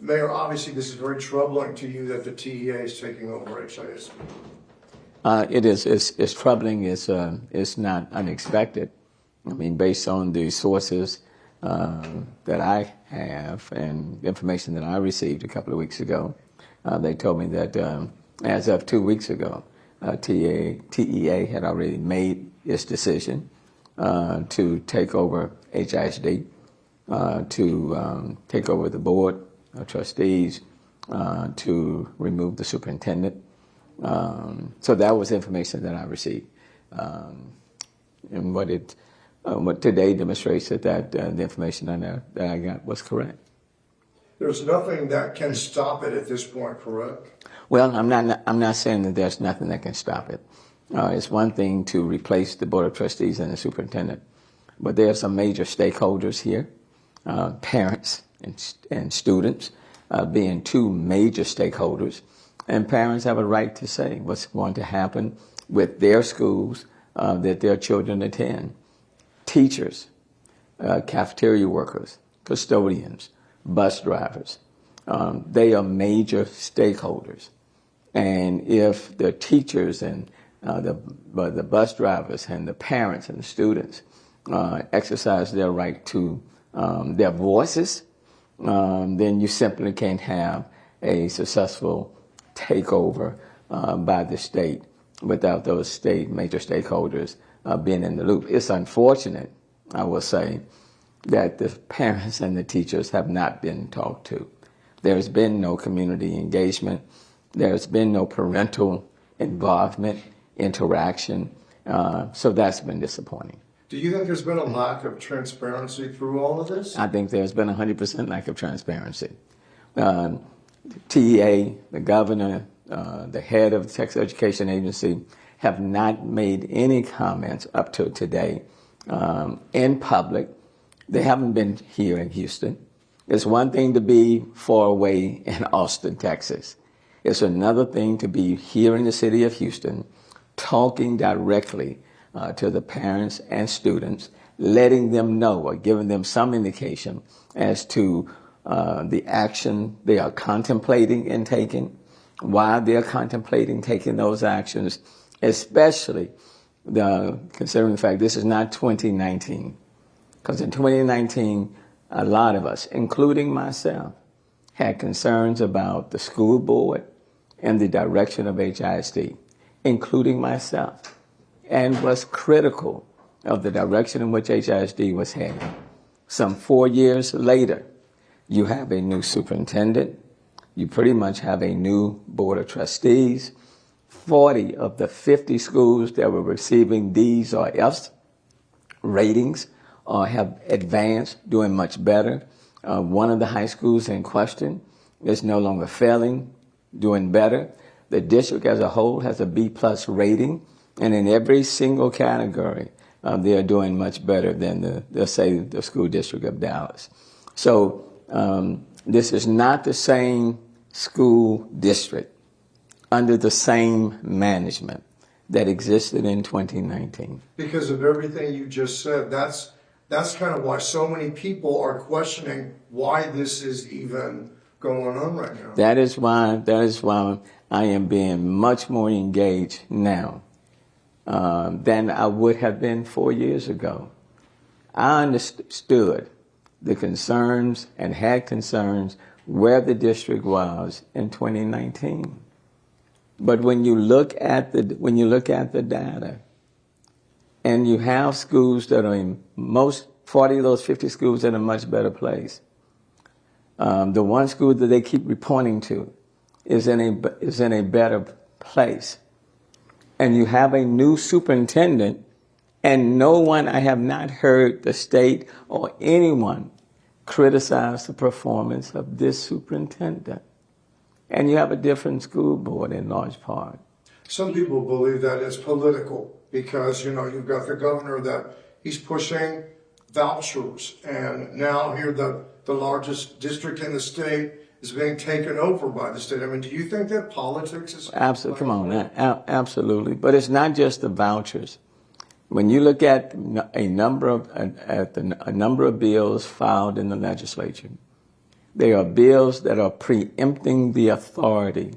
Mayor, obviously this is very troubling to you that the TEA is taking over HISD. It is. It's troubling. It's not unexpected. I mean, based on the sources that I have and information that I received a couple of weeks ago, they told me that as of 2 weeks ago, TEA had already made its decision to take over HISD, to take over the board of trustees, to remove the superintendent. So that was information that I received, and what today demonstrates that the information that I got was correct. There's nothing that can stop it at this point, correct? Well, I'm not saying that there's nothing that can stop it. It's one thing to replace the board of trustees and the superintendent, but there are some major stakeholders here, parents and students being two major stakeholders. And parents have a right to say what's going to happen with their schools that their children attend. Teachers, cafeteria workers, custodians, bus drivers, they are major stakeholders. And if the teachers and the bus drivers and the parents and the students exercise their right to their voices, then you simply can't have a successful takeover by the state without those major stakeholders being in the loop. It's unfortunate, I will say, that the parents and the teachers have not been talked to. There's been no community engagement. There's been no parental involvement, interaction. So that's been disappointing. Do you think there's been a lack of transparency through all of this? I think there's been 100% lack of transparency. TEA, the governor, the head of the Texas Education Agency have not made any comments up to today in public. They haven't been here in Houston. It's one thing to be far away in Austin, Texas. It's another thing to be here in the city of Houston, talking directly to the parents and students, letting them know or giving them some indication as to the action they are contemplating and taking, why they're contemplating taking those actions, especially considering the fact this is not 2019. Because in 2019, a lot of us, including myself, had concerns about the school board and the direction of HISD, including myself, and was critical of the direction in which HISD was heading. Some 4 years later, you have a new superintendent. You pretty much have a new board of trustees. 40 of the 50 schools that were receiving D's or F's ratings have advanced, doing much better. One of the high schools in question is no longer failing, doing better. The district as a whole has a B+ rating, and in every single category, they are doing much better than the school district of Dallas. So this is not the same school district under the same management that existed in 2019. Because of everything you just said, that's kind of why so many people are questioning why this is even going on right now. That is why I am being much more engaged now than I would have been 4 years ago. I understood the concerns and had concerns where the district was in 2019. But when you look at the data, and you have schools that are in 40 of those 50 schools in a much better place. The one school that they keep reporting to is in a better place. And you have a new superintendent, and I have not heard the state or anyone criticize the performance of this superintendent. And you have a different school board in large part. Some people believe that it's political because, you've got the governor that he's pushing vouchers, and now here the largest district in the state is being taken over by the state. I mean, do you think that politics is... Absolutely, come on, absolutely. But it's not just the vouchers. When you look at a number of bills filed in the legislature, They are bills that are preempting the authority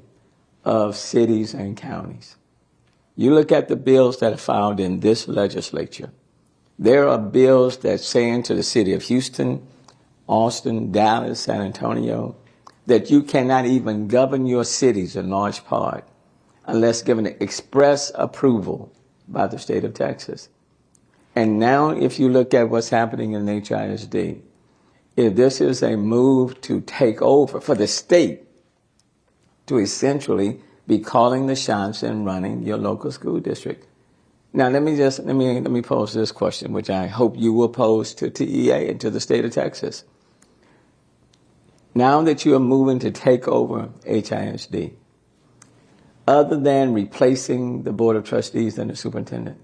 of cities and counties. You look at the bills that are filed in this legislature. There are bills that saying to the city of Houston, Austin, Dallas, San Antonio, that you cannot even govern your cities in large part unless given express approval by the state of Texas. And now if you look at what's happening in HISD, if this is a move to take over for the state to essentially be calling the shots and running your local school district. Now let me pose this question, which I hope you will pose to TEA and to the state of Texas. Now that you are moving to take over HISD, other than replacing the Board of Trustees and the superintendent,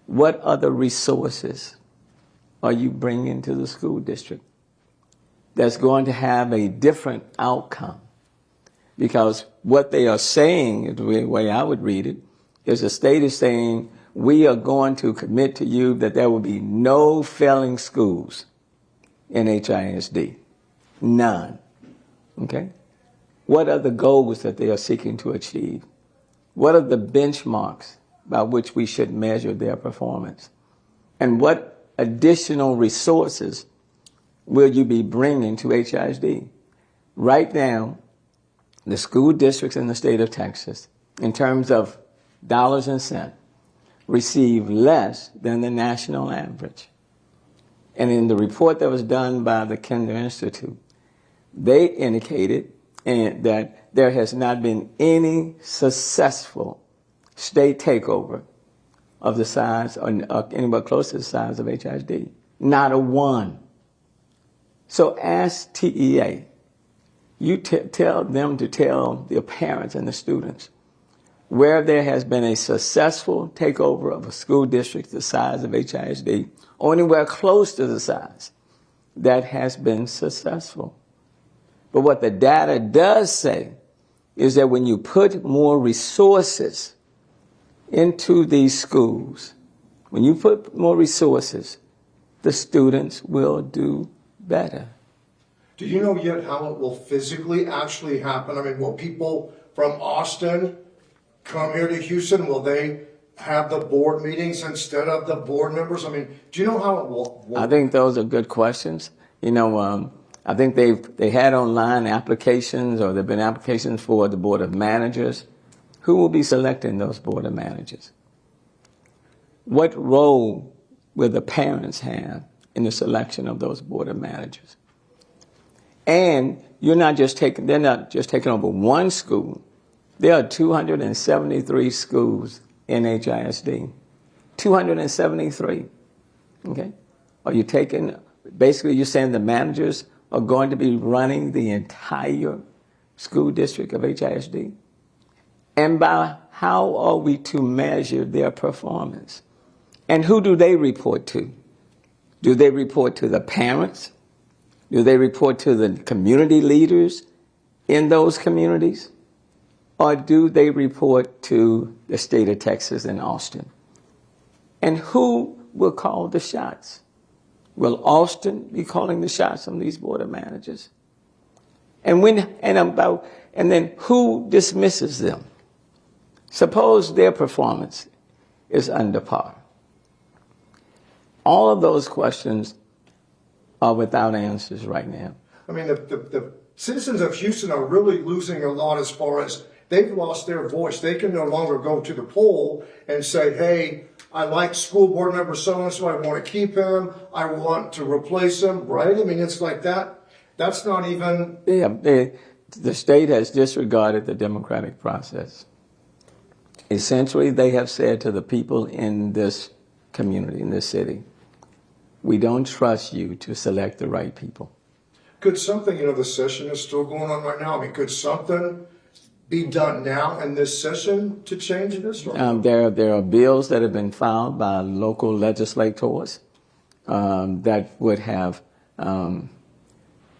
what other resources are you bringing to the school district that's going to have a different outcome? Because what they are saying, the way I would read it, is the state is saying, we are going to commit to you that there will be no failing schools in HISD. None. Okay? What are the goals that they are seeking to achieve? What are the benchmarks by which we should measure their performance? And what additional resources will you be bringing to HISD? Right now, the school districts in the state of Texas, in terms of dollars and cents, receive less than the national average. And in the report that was done by the Kinder Institute, they indicated that there has not been any successful state takeover of the size or anywhere close to the size of HISD. Not a one. So ask TEA. You tell them to tell the parents and the students where there has been a successful takeover of a school district the size of HISD, or anywhere close to the size, that has been successful. But what the data does say is that when you put more resources into these schools, when you put more resources, the students will do better. Do you know yet how it will physically actually happen? I mean, will people from Austin come here to Houston? Will they have the board meetings instead of the board members? I mean, do you know how it will? I think those are good questions. You know, I think they had online applications, or there have been applications for the board of managers. Who will be selecting those board of managers? What role will the parents have in the selection of those board of managers? And they're not just taking over one school. There are 273 schools in HISD. 273. Okay? Basically you're saying the managers are going to be running the entire school district of HISD? And by how are we to measure their performance? And who do they report to? Do they report to the parents? Do they report to the community leaders in those communities? Or do they report to the state of Texas and Austin? And who will call the shots? Will Austin be calling the shots on these board of managers? And then who dismisses them? Suppose their performance is under par. All of those questions are without answers right now. I mean, the citizens of Houston are really losing a lot as far as they've lost their voice. They can no longer go to the poll and say, hey, I like school board member so-and-so, I want to keep him, I want to replace him, right? I mean, it's like that. That's not even... The state has disregarded the democratic process. Essentially, they have said to the people in this community, in this city, we don't trust you to select the right people. Could something, the session is still going on right now. I mean, could something be done now in this session to change this? There are bills that have been filed by local legislators that would have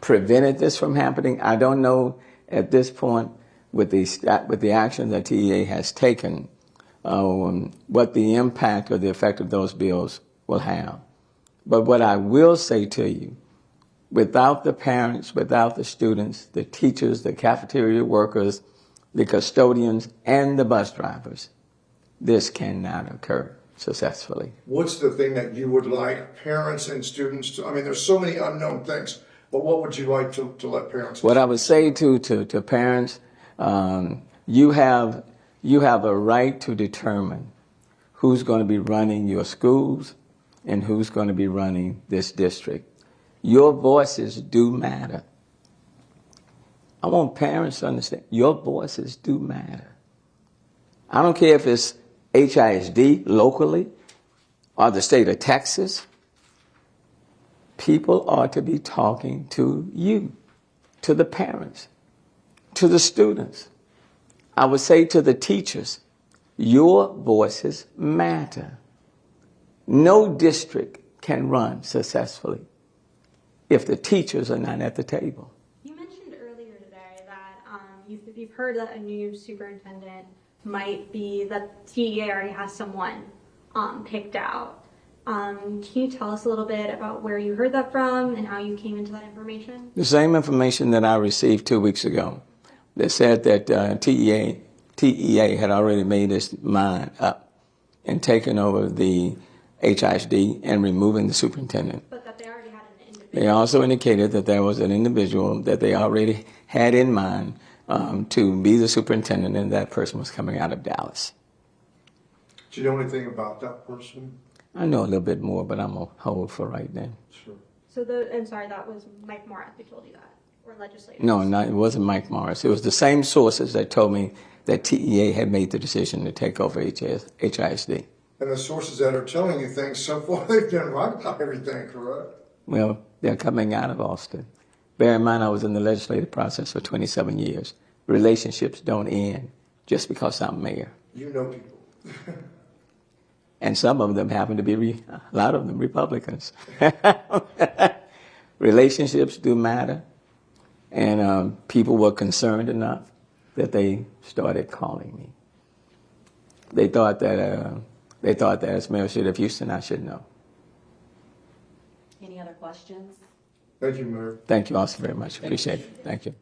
prevented this from happening. I don't know at this point with the action that TEA has taken what the impact or the effect of those bills will have. But what I will say to you, Without the parents, without the students, the teachers, the cafeteria workers, the custodians, and the bus drivers, this cannot occur successfully. What's the thing that you would like parents and students to, I mean, there's so many unknown things, but what would you like to let parents? What I would say to parents, you have a right to determine who's going to be running your schools and who's going to be running this district. Your voices do matter. I want parents to understand your voices do matter. I don't care if it's HISD locally or the state of Texas. People are to be talking to you, to the parents, to the students. I would say to the teachers, your voices matter. No district can run successfully if the teachers are not at the table. You mentioned earlier today that you've heard that a new superintendent might be, that TEA already has someone picked out. Can you tell us a little bit about where you heard that from and how you came into that information? The same information that I received 2 weeks ago that said that TEA had already made its mind up and taken over the HISD and removing the superintendent. But that they already had an individual. They also indicated that there was an individual that they already had in mind to be the superintendent, and that person was coming out of Dallas. Do you know anything about that person? I know a little bit more, but I'm going to hold for right now. Sure. So sorry, that was Mike Morris who told you that, or legislators? No, it wasn't Mike Morris. It was the same sources that told me that TEA had made the decision to take over HISD. And the sources that are telling you things so far, they've been right about everything, correct? Well, they're coming out of Austin. Bear in mind, I was in the legislative process for 27 years. Relationships don't end just because I'm mayor. You know people. And some of them happen to be, a lot of them, Republicans. Relationships do matter. And people were concerned enough that they started calling me. They thought that as Mayor of Houston, I should know. Any other questions? Thank you, Mayor. Thank you also very much. Appreciate it. Thank you.